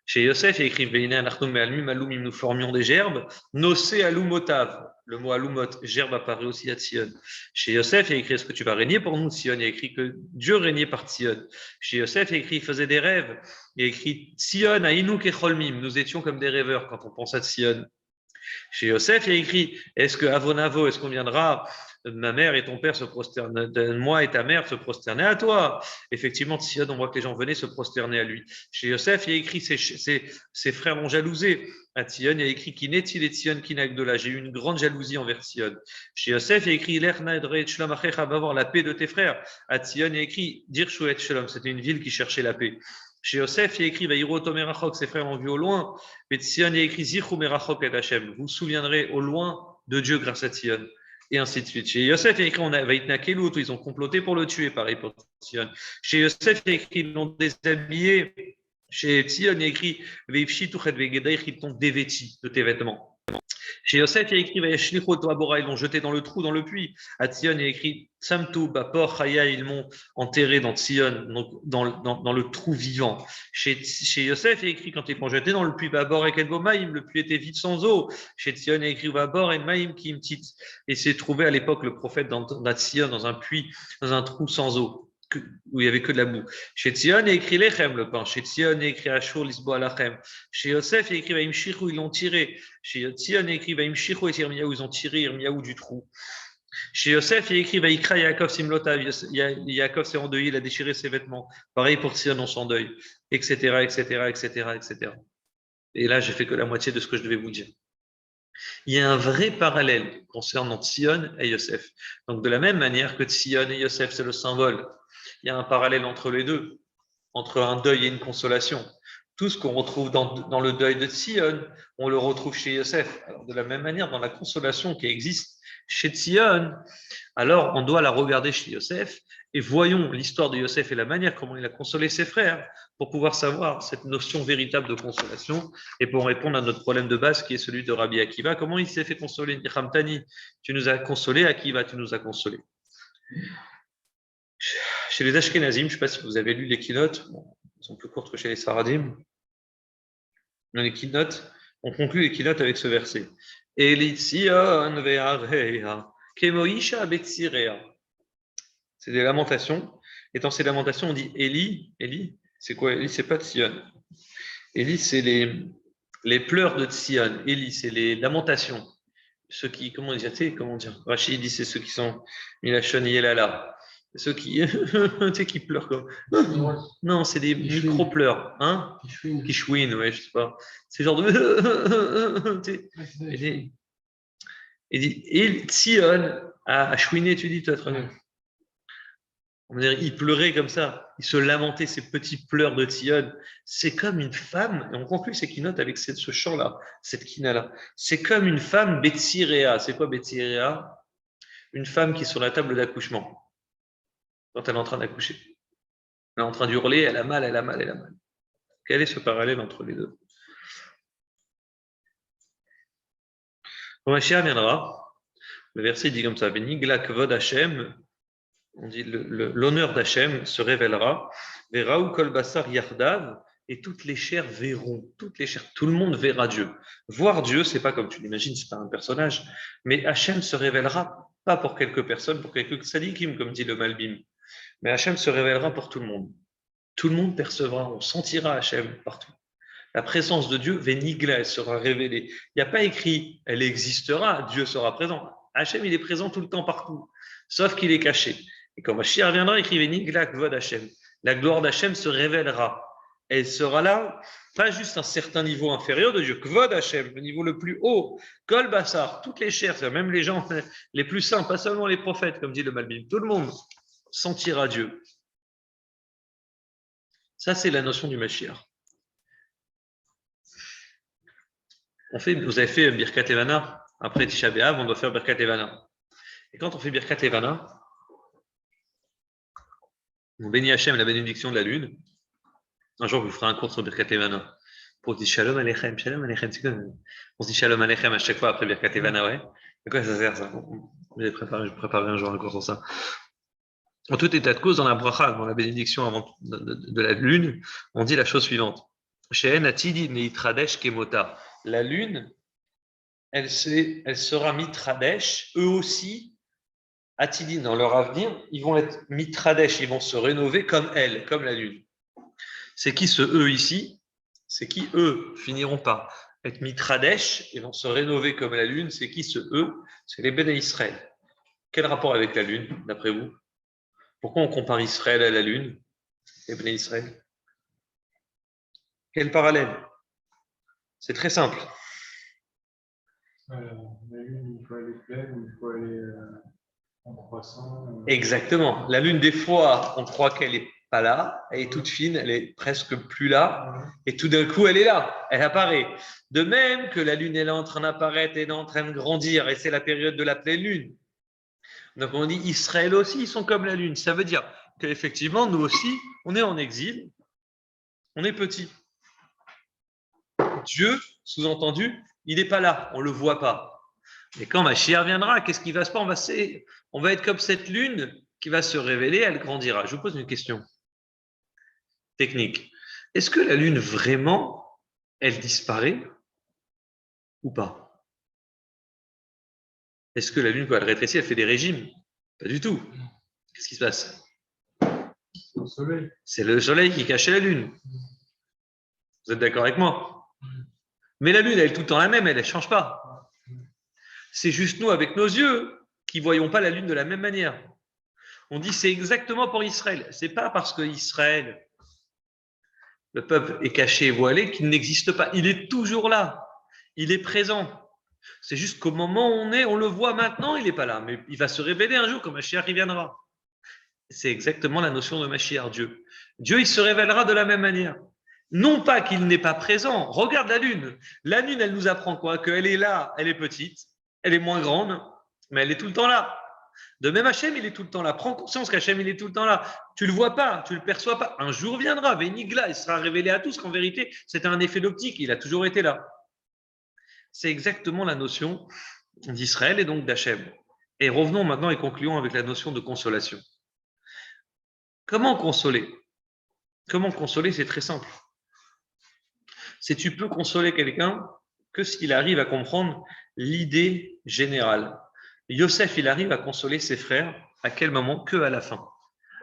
Chez Yosef, il y a écrit Veina Anachtum Me'almim Alumim, nous formions des gerbes. Nosé Alumotav. Le mot Alumot, gerbe apparaît aussi à Sion. Chez Yosef, il y a écrit est-ce que tu vas régner pour nous, Sion? Il y a écrit que Dieu régnait par Sion. Chez Yosef, il y a écrit il faisait des rêves. Il y a écrit Sion Ainu Kecholmim, nous étions comme des rêveurs quand on pense à Sion. Chez Yosef, il y a écrit est-ce que Avonavo, est-ce qu'on viendra ma mère et ton père se prosternent, moi et ta mère se prosterner à toi. Effectivement, de Sion, on voit que les gens venaient se prosterner à lui. Chez Yosef, il y a écrit ses frères l'ont jalousé. À Sion, il y a écrit qui n'est-il et Sion qui n'a que de là. J'ai eu une grande jalousie envers Sion. Chez Yosef, il y a écrit va avoir la paix de tes frères. À Sion, il y a écrit Dir Shuet Shalom. C'était une ville qui cherchait la paix. Chez Yosef, il y a écrit Vaïro Tomerachok, ses frères ont vu au loin. Mais Sion, il y a écrit Zichou Merachok et Hachem. Vous vous souviendrez au loin de Dieu grâce à Sion. Et ainsi de suite. Chez Yosef, il y a écrit on va Kelut, ils ont comploté pour le tuer, pareil pour Sion. Chez Yosef, il y a écrit ils l'ont déshabillé. Chez Sion, il y a écrit ils t'ont dévêti de tes vêtements. Chez Yosef, il y a écrit ils l'ont jeté dans le trou, dans le puits. À Sion, il y a écrit Samtu, Bapor, Chaya, ils m'ont enterré dans Sion, dans le trou vivant. Chez Yosef, il y a écrit quand ils l'ont jeté dans le puits, Babor et Kedbomaïm, le puits était vide sans eau. Chez Sion, il y a écrit Babor et Maïm qui imtit. Et s'est trouvé à l'époque le prophète dans Sion, dans un puits, dans un trou sans eau, où il n'y avait que de la boue. Chez Sion, il y a écrit Lechem, le pain. Chez Sion, il y a écrit Ashur, Lisbo Alachem. Chez Yosef, il y a écrit Vaim Shichou, ils l'ont tiré. Chez Sion, il y a écrit Vaim Shichou et Irmiaou, ils ont tiré Irmiaou du trou. Chez Yosef, il écrit Vaïkra Yaakov Simlotav. Yaakov s'est endeuillé, il a déchiré ses vêtements. Pareil pour Sion, on s'endeuille, etc., etc., etc., etc. Et là, j'ai fait que la moitié de ce que je devais vous dire. Il y a un vrai parallèle concernant Sion et Yosef. Donc, de la même manière que Sion et Yosef, c'est le symbole, il y a un parallèle entre les deux, entre un deuil et une consolation. Tout ce qu'on retrouve dans le deuil de Sion, on le retrouve chez Yosef. Alors, de la même manière, dans la consolation qui existe chez Sion, alors on doit la regarder chez Yosef et voyons l'histoire de Yosef et la manière comment il a consolé ses frères pour pouvoir savoir cette notion véritable de consolation et pour répondre à notre problème de base qui est celui de Rabbi Akiva. Comment il s'est fait consoler? Tani, tu nous as consolé, Akiva, tu nous as consolé. Chez les Ashkenazim, je ne sais pas si vous avez lu les keynotes, ils sont plus courtes que chez les Sfaradim. Dans les keynotes, on conclut les keynotes avec ce verset. Elitzion ve'areha, kemoisha betsirea. C'est des lamentations. Et dans ces lamentations, on dit Élie. Élie, c'est quoi? Élie, c'est pas Sion. Élie, c'est les pleurs de Sion. Élie, c'est les lamentations. Ceux qui, comment dire, Rachid dit, c'est ceux qui sont Milachon Yelala. Ceux qui, tu sais, qui pleurent comme. Non, c'est des micro-pleurs. Hein? Qui chouinent, ouais, je sais pas. C'est genre de. Il dit, Sion a chouiné, tu dis, toi, très bien. On va dire, il pleurait comme ça, il se lamentait, ces petits pleurs de Sion. C'est comme une femme, et on conclut ces keynotes avec ce chant-là, cette kina-là. C'est comme une femme Betsiréa. C'est quoi Betsiréa? Une femme qui est sur la table d'accouchement, quand elle est en train d'accoucher. Elle est en train d'hurler, elle a mal, elle a mal, elle a mal. Quel est ce parallèle entre les deux? Quand Mashiach viendra, le verset dit comme ça, Venigla kvod Hashem, on dit l'honneur d'Hachem se révélera, verra ou kol basar yardav, et toutes les chairs verront, toutes les chairs, tout le monde verra Dieu. Voir Dieu, c'est pas comme tu l'imagines, c'est pas un personnage, mais Hachem se révélera pas pour quelques personnes, pour quelques sadikim, comme dit le Malbim, mais Hachem se révélera pour tout le monde. Tout le monde percevra, on sentira Hachem partout. La présence de Dieu, Venigla, elle sera révélée. Il n'y a pas écrit, elle existera, Dieu sera présent. Hachem, il est présent tout le temps partout, sauf qu'il est caché. Et quand Mashiach reviendra, écrivez Nigla Kvod Hashem. La gloire d'Hachem se révélera. Elle sera là, pas juste un certain niveau inférieur de Dieu, Kvod Hashem, le niveau le plus haut, Kol Bassar, toutes les chairs, même les gens les plus saints, pas seulement les prophètes, comme dit le Malbim, tout le monde sentira Dieu. Ça, c'est la notion du Mashiach. Vous avez fait Birkat Levana, après Tisha B'Av, on doit faire Birkat Levana. Et quand on fait Birkat Levana, on bénit Hachem, la bénédiction de la lune. Un jour, je vous ferai un cours sur Birkat Levana. Pour dire Shalom Aleichem, Shalom Aleichem. C'est quoi? On se dit Shalom Aleichem à chaque fois après Birkat Levana, ouais. À quoi ça sert ça? Je préparerai un jour un cours sur ça. En tout état de cause, dans la bracha, dans la bénédiction avant de la lune, on dit la chose suivante. She'en atidi neitradesh kemota. La lune, elle sera mitradesh, eux aussi, atidin, dans leur avenir, ils vont être mitradesh, ils vont se rénover comme elle, comme la lune. C'est qui ce eux ici? C'est qui eux finiront par être mitradesh et vont se rénover comme la lune? C'est qui ce eux? C'est les Béné Israël. Quel rapport avec la lune, d'après vous? Pourquoi on compare Israël à la lune, les Béné Israël? Quel parallèle? C'est très simple. La lune, il faut aller pleine, il faut aller en croissant. Exactement. La lune, des fois, on croit qu'elle n'est pas là, elle est toute fine, elle est presque plus là, et tout d'un coup, elle est là, elle apparaît. De même que la lune, elle est en train d'apparaître, elle est en train de grandir, et c'est la période de la pleine lune. Donc on dit Israël aussi, ils sont comme la lune. Ça veut dire qu'effectivement, nous aussi, on est en exil, on est petit. Dieu, sous-entendu, il n'est pas là, on ne le voit pas. Et quand Mashiach viendra, qu'est-ce qui va se passer? On va être comme cette lune qui va se révéler, elle grandira. Je vous pose une question technique. Est-ce que la lune, vraiment, elle disparaît ou pas? Est-ce que la lune, quand elle rétrécit, elle fait des régimes? Pas du tout. Qu'est-ce qui se passe? C'est le soleil. C'est le soleil qui cachait la lune. Vous êtes d'accord avec moi? Mais la lune, elle est tout le temps la même, elle ne change pas. C'est juste nous, avec nos yeux, qui ne voyons pas la lune de la même manière. On dit c'est exactement pour Israël. Ce n'est pas parce que Israël, le peuple est caché et voilé, qu'il n'existe pas. Il est toujours là. Il est présent. C'est juste qu'au moment où on le voit maintenant, il n'est pas là. Mais il va se révéler un jour quand Mashiach viendra. C'est exactement la notion de Mashiach, Dieu. Dieu, il se révélera de la même manière. Non pas qu'il n'est pas présent. Regarde la lune. La lune, elle nous apprend quoi? Qu'elle est là, elle est petite, elle est moins grande, mais elle est tout le temps là. De même, Hachem, il est tout le temps là. Prends conscience qu'Hachem, il est tout le temps là. Tu ne le vois pas, tu ne le perçois pas. Un jour viendra, Vénigla, il sera révélé à tous qu'en vérité, c'était un effet d'optique. Il a toujours été là. C'est exactement la notion d'Israël et donc d'Hachem. Et revenons maintenant et concluons avec la notion de consolation. Comment consoler? Comment consoler? C'est très simple. C'est tu peux consoler quelqu'un que s'il arrive à comprendre l'idée générale. Yosef, il arrive à consoler ses frères à quel moment? Que à la fin.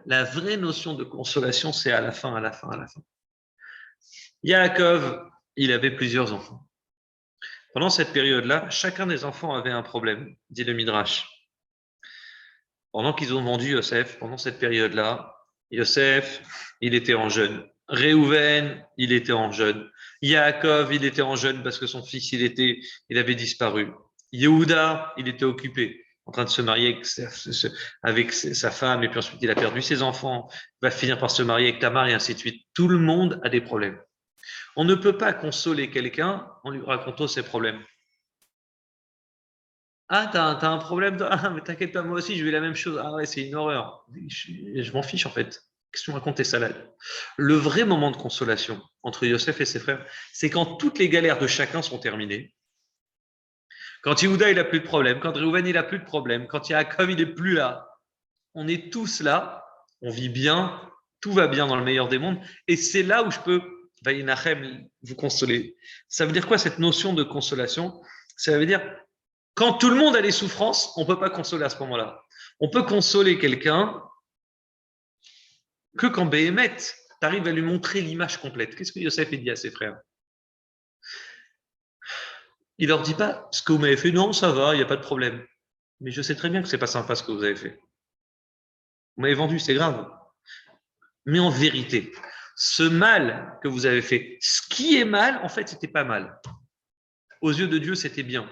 La vraie notion de consolation, c'est à la fin, à la fin, à la fin. Yaakov, il avait plusieurs enfants. Pendant cette période-là, chacun des enfants avait un problème, dit le Midrash. Pendant qu'ils ont vendu Yosef, pendant cette période-là, Yosef, il était en jeûne. Réhouven, il était en jeûne. Yaakov, il était en jeûne parce que son fils, il avait disparu. Yehuda, il était occupé, en train de se marier avec sa femme, et puis ensuite il a perdu ses enfants, il va finir par se marier avec Tamar, et ainsi de suite. Tout le monde a des problèmes. On ne peut pas consoler quelqu'un en lui racontant ses problèmes. Ah, t'as un problème? Ah, mais t'inquiète pas, moi aussi, je vis la même chose. Ah ouais, c'est une horreur. Je m'en fiche, en fait. Qu'est-ce que tu me racontes tes salades? Le vrai moment de consolation entre Yosef et ses frères, c'est quand toutes les galères de chacun sont terminées. Quand Yehuda, il n'a plus de problème. Quand Reuven, il n'a plus de problème. Quand Yaakov, il n'est plus là. On est tous là. On vit bien. Tout va bien dans le meilleur des mondes. Et c'est là où je peux, Vayinachem, vous consoler. Ça veut dire quoi, cette notion de consolation? Ça veut dire, quand tout le monde a des souffrances, on ne peut pas consoler à ce moment-là. On peut consoler quelqu'un que quand Béhémet, tu arrives à lui montrer l'image complète. Qu'est-ce que Yosef dit à ses frères? Il leur dit pas ce que vous m'avez fait, non, ça va, il n'y a pas de problème. Mais je sais très bien que c'est pas sympa ce que vous avez fait. Vous m'avez vendu, c'est grave. Mais en vérité, ce mal que vous avez fait, ce qui est mal, en fait, c'était pas mal. Aux yeux de Dieu, c'était bien.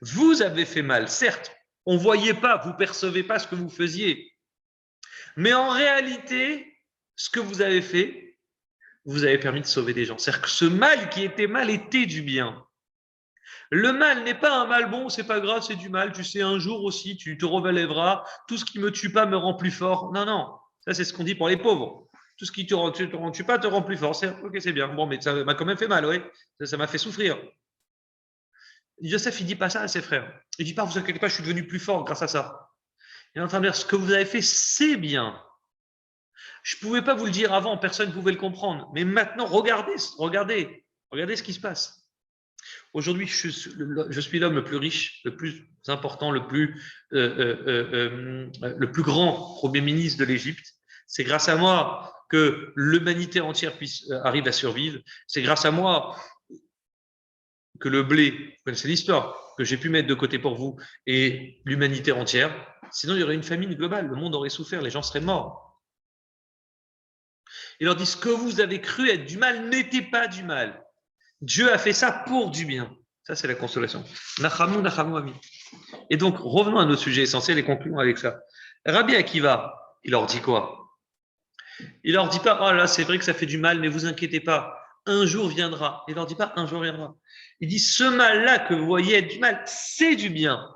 Vous avez fait mal, certes, on ne voyait pas, vous ne percevez pas ce que vous faisiez. Mais en réalité, ce que vous avez fait, vous avez permis de sauver des gens. C'est-à-dire que ce mal qui était mal était du bien. Le mal n'est pas un mal bon, c'est pas grave, c'est du mal. Tu sais, un jour aussi, tu te relèveras. Tout ce qui me tue pas me rend plus fort. Non, non. Ça, c'est ce qu'on dit pour les pauvres. Tout ce qui te tue pas te rend plus fort. Ok, c'est bien. Bon, mais ça m'a quand même fait mal, oui. Ça m'a fait souffrir. Yosef, il dit pas ça à ses frères. Il dit pas, vous inquiétez pas, je suis devenu plus fort grâce à ça. Il est en train de dire, ce que vous avez fait, c'est bien. Je ne pouvais pas vous le dire avant, personne ne pouvait le comprendre. Mais maintenant, regardez ce qui se passe. Aujourd'hui, je suis l'homme le plus riche, le plus important, le plus grand Premier ministre de l'Égypte. C'est grâce à moi que l'humanité entière arrive à survivre. C'est grâce à moi que le blé, vous connaissez l'histoire, que j'ai pu mettre de côté pour vous et l'humanité entière. Sinon, il y aurait une famine globale. Le monde aurait souffert, les gens seraient morts. Il leur dit, ce que vous avez cru être du mal n'était pas du mal. Dieu a fait ça pour du bien. Ça, c'est la consolation. Nachamu, nachamu, ami. Et donc, revenons à nos sujets essentiels et concluons avec ça. Rabbi Akiva, il leur dit quoi? Il leur dit pas, oh là, c'est vrai que ça fait du mal, mais vous inquiétez pas, un jour viendra. Il leur dit pas, un jour viendra. Il dit, ce mal-là que vous voyez être du mal, c'est du bien.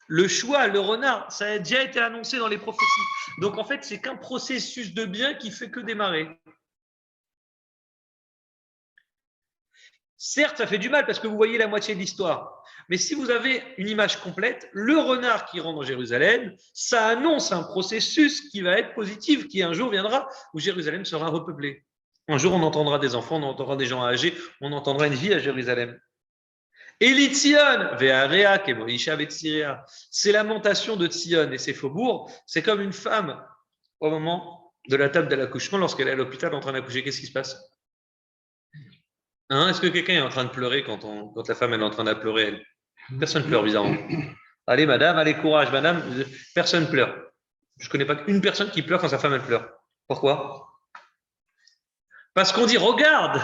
Le choix, le renard, ça a déjà été annoncé dans les prophéties. Donc, en fait, c'est qu'un processus de bien qui fait que démarrer. Certes, ça fait du mal parce que vous voyez la moitié de l'histoire. Mais si vous avez une image complète, le renard qui rentre dans Jérusalem, ça annonce un processus qui va être positif, qui un jour viendra où Jérusalem sera repeuplée. Un jour, on entendra des enfants, on entendra des gens âgés, on entendra une vie à Jérusalem. Elitzion, Ve'area, Kemoisha, Vetsiria. Ces lamentations de Tzion et ses faubourgs, c'est comme une femme au moment de la table de l'accouchement, lorsqu'elle est à l'hôpital en train d'accoucher. Qu'est-ce qui se passe? Est-ce que quelqu'un est en train de pleurer quand la femme elle est en train de pleurer elle? Personne pleure, bizarrement. Allez, madame, allez, courage, madame. Personne pleure. Je ne connais pas une personne qui pleure quand sa femme, elle pleure. Pourquoi? Parce qu'on dit, regarde,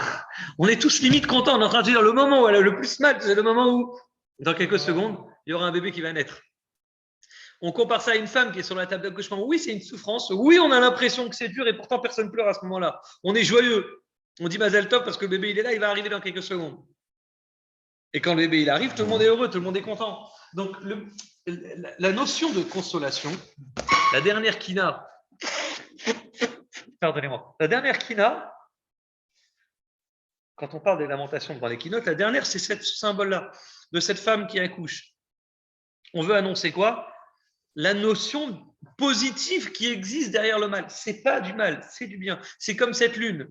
on est tous limite contents. On est en train de dire, le moment où elle a le plus mal, c'est le moment où, dans quelques secondes, il y aura un bébé qui va naître. On compare ça à une femme qui est sur la table d'accouchement. Oui, c'est une souffrance. Oui, on a l'impression que c'est dur et pourtant personne pleure à ce moment-là. On est joyeux. On dit Mazel Tov parce que le bébé il est là, il va arriver dans quelques secondes. Et quand le bébé il arrive, tout le monde est heureux, tout le monde est content. Donc la notion de consolation, la dernière kina, pardonnez-moi, la dernière kina, quand on parle des lamentations dans les keynotes, la dernière c'est ce symbole-là de cette femme qui accouche. On veut annoncer quoi? La notion positive qui existe derrière le mal. C'est pas du mal, c'est du bien. C'est comme cette lune.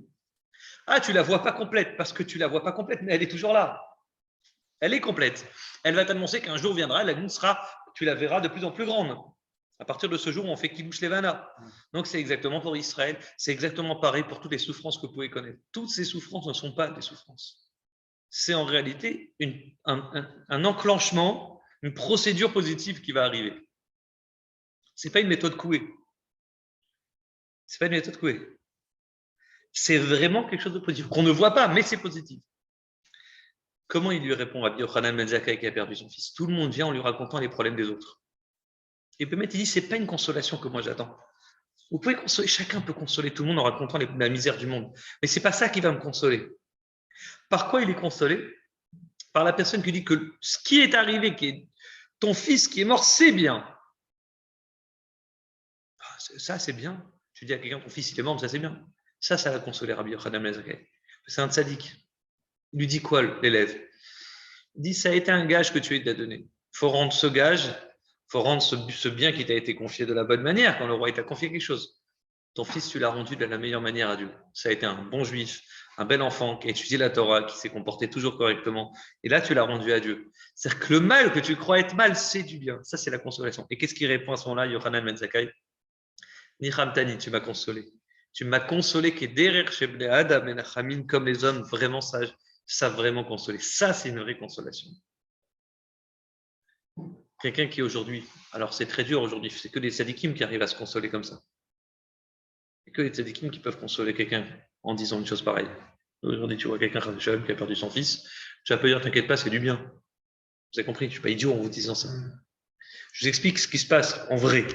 Ah, tu la vois pas complète parce que tu la vois pas complète, mais elle est toujours là. Elle est complète. Elle va t'annoncer qu'un jour viendra, la lune sera, tu la verras de plus en plus grande. À partir de ce jour, on fait Kiddush Levana. Donc c'est exactement pour Israël. C'est exactement pareil pour toutes les souffrances que vous pouvez connaître. Toutes ces souffrances ne sont pas des souffrances. C'est en réalité un enclenchement, une procédure positive qui va arriver. C'est pas une méthode couée. C'est pas une méthode couée. C'est vraiment quelque chose de positif qu'on ne voit pas, mais c'est positif. Comment il lui répond à Yochanan Ben Zakkai qui a perdu son fils? Tout le monde vient en lui racontant les problèmes des autres. Et Bémet, il dit, c'est pas une consolation que moi j'attends. Vous pouvez consoler, chacun peut consoler tout le monde en racontant la misère du monde. Mais c'est pas ça qui va me consoler. Par quoi il est consolé? Par la personne qui dit que ce qui est arrivé, qui est ton fils qui est mort, c'est bien. Ça, c'est bien. Tu dis à quelqu'un, ton fils, il est mort, mais ça, c'est bien. Ça va consoler Rabbi Yochanan Ben Zakkai. C'est un tzaddik. Il lui dit quoi, l'élève? Il dit, ça a été un gage que tu lui as donné. Il faut rendre ce gage, il faut rendre ce bien qui t'a été confié de la bonne manière, quand le roi t'a confié quelque chose. Ton fils, tu l'as rendu de la meilleure manière à Dieu. Ça a été un bon juif, un bel enfant qui a étudié la Torah, qui s'est comporté toujours correctement. Et là, tu l'as rendu à Dieu. C'est-à-dire que le mal que tu crois être mal, c'est du bien. Ça, c'est la consolation. Et qu'est-ce qu'il répond à ce moment-là, Yochanan Ben Zakkai? Nihamtani, tu m'as consolé. Tu m'as consolé qui est derrière chez Adam et Nachamin, comme les hommes vraiment sages savent vraiment consoler. Ça, c'est une vraie consolation. Quelqu'un qui aujourd'hui, alors c'est très dur aujourd'hui, c'est que des tzadikim qui arrivent à se consoler comme ça. C'est que les tzadikim qui peuvent consoler quelqu'un en disant une chose pareille. Aujourd'hui, tu vois quelqu'un qui a perdu son fils, tu vas pas dire, t'inquiète pas, c'est du bien. Vous avez compris, je suis pas idiot en vous disant ça. Je vous explique ce qui se passe en vrai.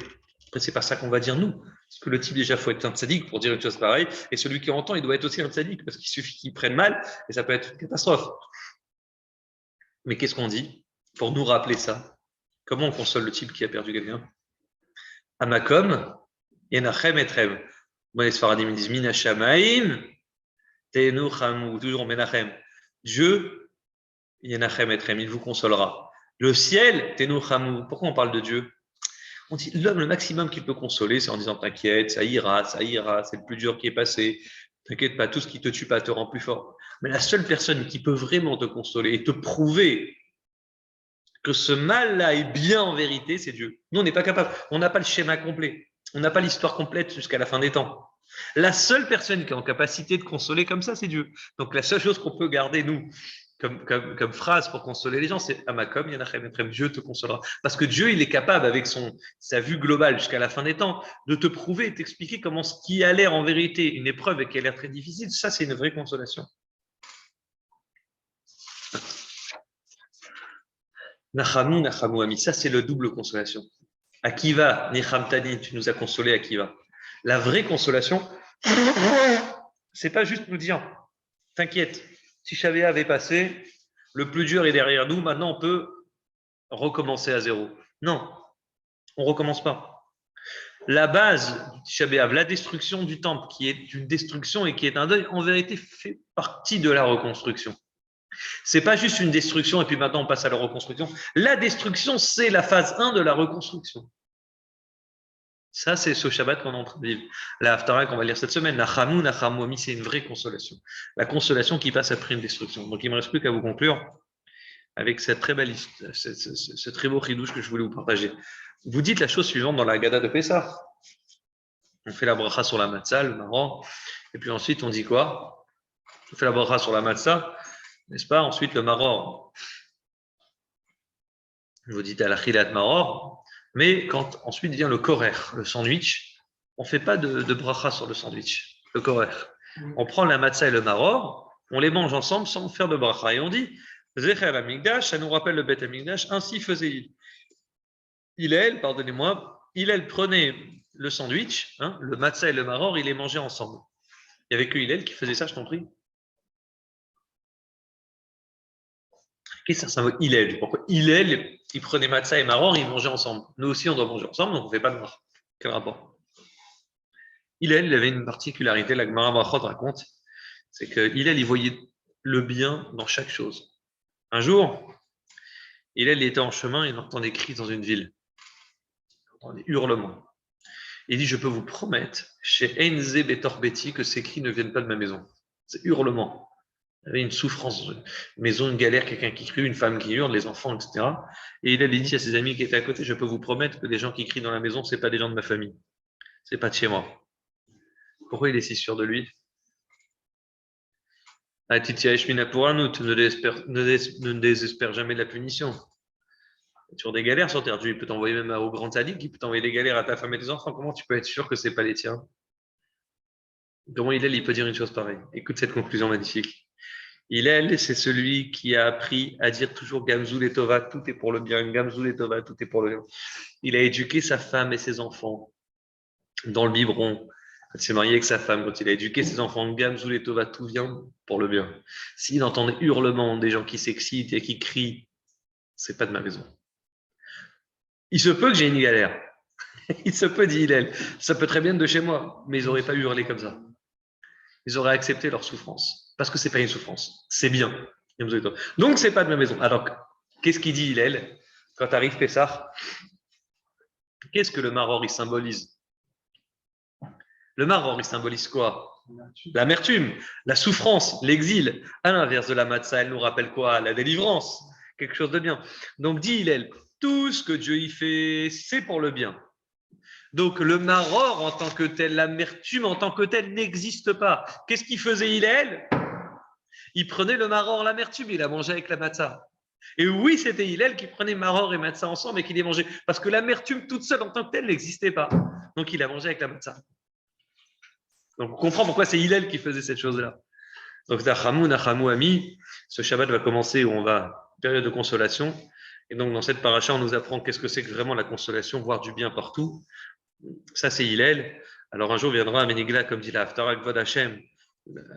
Après, c'est pas ça qu'on va dire nous. Parce que le type, déjà, faut être un tzaddik pour dire une chose pareille. Et celui qui entend, il doit être aussi un tzaddik parce qu'il suffit qu'il prenne mal et ça peut être une catastrophe. Mais qu'est-ce qu'on dit pour nous rappeler ça? Comment on console le type qui a perdu quelqu'un? Amakom, Yenachem etrem. Bon, les Sfaradim disent Minashamaim, Tenu Chamou, toujours Menachem. Dieu, Yenachem etrem, il vous consolera. Le ciel, Tenu Chamou. Pourquoi on parle de Dieu? On dit l'homme, le maximum qu'il peut consoler, c'est en disant t'inquiète, ça ira, c'est le plus dur qui est passé. T'inquiète pas, tout ce qui te tue pas te rend plus fort. Mais la seule personne qui peut vraiment te consoler et te prouver que ce mal-là est bien en vérité, c'est Dieu. Nous, on n'est pas capable. On n'a pas le schéma complet. On n'a pas l'histoire complète jusqu'à la fin des temps. La seule personne qui est en capacité de consoler comme ça, c'est Dieu. Donc, la seule chose qu'on peut garder, nous, comme phrase pour consoler les gens, c'est Amakom, Yanachem Etrem, Dieu te consolera. Parce que Dieu, il est capable, avec sa vue globale jusqu'à la fin des temps, de te prouver et t'expliquer comment ce qui a l'air en vérité une épreuve et qui a l'air très difficile, ça, c'est une vraie consolation. Nachamu, Nachamu, Ami, ça, c'est le double consolation. Akiva, Nichamtani, tu nous as consolé, Akiva. La vraie consolation, c'est pas juste nous dire, t'inquiète, si Shavia avait passé, le plus dur est derrière nous, maintenant on peut recommencer à zéro. Non, on ne recommence pas. La base du Tisha B'Av, la destruction du temple, qui est une destruction et qui est un deuil, en vérité fait partie de la reconstruction. C'est pas juste une destruction et puis maintenant on passe à la reconstruction. La destruction, c'est la phase 1 de la reconstruction. Ça, c'est ce Shabbat qu'on est en train de vivre. La Haftarah qu'on va lire cette semaine, la Chamou, la Chamouami, c'est une vraie consolation. La consolation qui passe après une destruction. Donc, il ne me reste plus qu'à vous conclure avec cette très belle, ce très beau chidouche que je voulais vous partager. Vous dites la chose suivante dans la Gada de Pessah. On fait la bracha sur la matzah, le marron, et puis ensuite on dit quoi? On fait la bracha sur la matzah, n'est-ce pas? Ensuite le marron. vous dites à l'achilat maror, mais quand ensuite vient le korer, le sandwich, on ne fait pas de bracha sur le sandwich, le korer. On prend la matzah et le maror, on les mange ensemble sans faire de bracha. Et on dit, Zecher Amigdash, ça nous rappelle le Bet Amigdash, ainsi faisait Hillel, pardonnez-moi, Hillel prenait le sandwich, hein, le matzah et le maror, il les mangeait ensemble. Il n'y avait que Hillel qui faisait ça, je t'en prie. Qu'est-ce que ça veut Hillel? Pourquoi Hillel, il prenait matzah et maror, ils mangeaient ensemble. Nous aussi, on doit manger ensemble, donc on ne fait pas de maror. Quel rapport? Hillel, il avait une particularité, la Gemara Brachot raconte, c'est que Hillel, il voyait le bien dans chaque chose. Un jour, Hillel était en chemin et il entend des cris dans une ville. Il entend des hurlements. Il dit, je peux vous promettre, chez Enze Betor Beti, que ces cris ne viennent pas de ma maison. C'est hurlement. Il y avait une souffrance, une maison, une galère, quelqu'un qui crie, une femme qui hurle, les enfants, etc. Et il avait dit à ses amis qui étaient à côté, je peux vous promettre que les gens qui crient dans la maison, ce n'est pas des gens de ma famille. Ce n'est pas de chez moi. Pourquoi il est si sûr de lui? Ne désespère jamais de la punition. Sur des galères sur terre, Dieu peut t'envoyer même au grand sadique, il peut t'envoyer des galères à ta femme et tes enfants. Comment tu peux être sûr que ce n'est pas les tiens? Comment il peut dire une chose pareille? Écoute cette conclusion magnifique. C'est celui qui a appris à dire toujours Gamzou et Tova, tout est pour le bien. Gamzou et Tova, tout est pour le bien. Il a éduqué sa femme et ses enfants dans le biberon. Quand il s'est marié avec sa femme, quand il a éduqué ses enfants, Gamzou et Tova, tout vient pour le bien. S'il entend des hurlements, des gens qui s'excitent et qui crient, c'est pas de ma maison. Il se peut que j'ai une galère. Il se peut, dit Hillel. Ça peut très bien être de chez moi, mais ils n'auraient pas hurlé comme ça. Ils auraient accepté leur souffrance. Parce que ce n'est pas une souffrance. C'est bien. Donc, ce n'est pas de ma maison. Alors, qu'est-ce qu'il dit Hillel quand arrive Pessah? Qu'est-ce que le maror, il symbolise? Le maror, il symbolise quoi? L'amertume, la souffrance, l'exil. À l'inverse de la matzah, elle nous rappelle quoi? La délivrance. Quelque chose de bien. Donc, dit Hillel, tout ce que Dieu y fait, c'est pour le bien. Donc, le maror en tant que tel, l'amertume en tant que tel n'existe pas. Qu'est-ce qu'il faisait Hillel? Il prenait le maror, l'amertume, il a mangé avec la matzah. Et oui, c'était Hillel qui prenait maror et matzah ensemble et qui les mangeait. Parce que l'amertume toute seule en tant que telle n'existait pas. Donc, il a mangé avec la matzah. Donc, on comprend pourquoi c'est Hillel qui faisait cette chose-là. Donc, Nachamou, Ami, ce Shabbat va commencer où on va, période de consolation. Et donc, dans cette paracha, on nous apprend qu'est-ce que c'est que vraiment la consolation, voir du bien partout. Ça, c'est Hillel. Alors, un jour viendra un Ménigla, comme dit la Haftarah Kvod Hashem.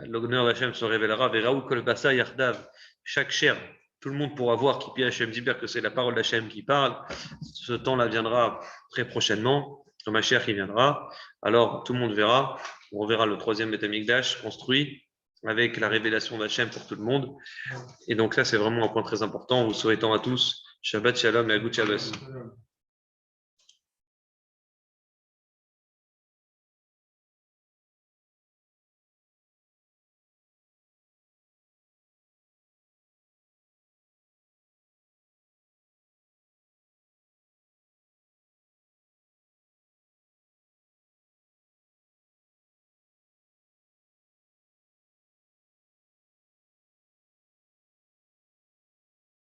L'honneur d'Hachem se révélera. Veraou kol basa yardav. Chaque chair, tout le monde pourra voir qui Hachem dit que c'est la parole d'Hachem qui parle. Ce temps-là viendra très prochainement. Le Mashiach qui viendra. Alors, tout le monde verra. On verra le troisième Beth Amikdash construit avec la révélation d'Hachem pour tout le monde. Et donc, ça, c'est vraiment un point très important. En vous souhaitant à tous Shabbat Shalom et Agut Shabbos.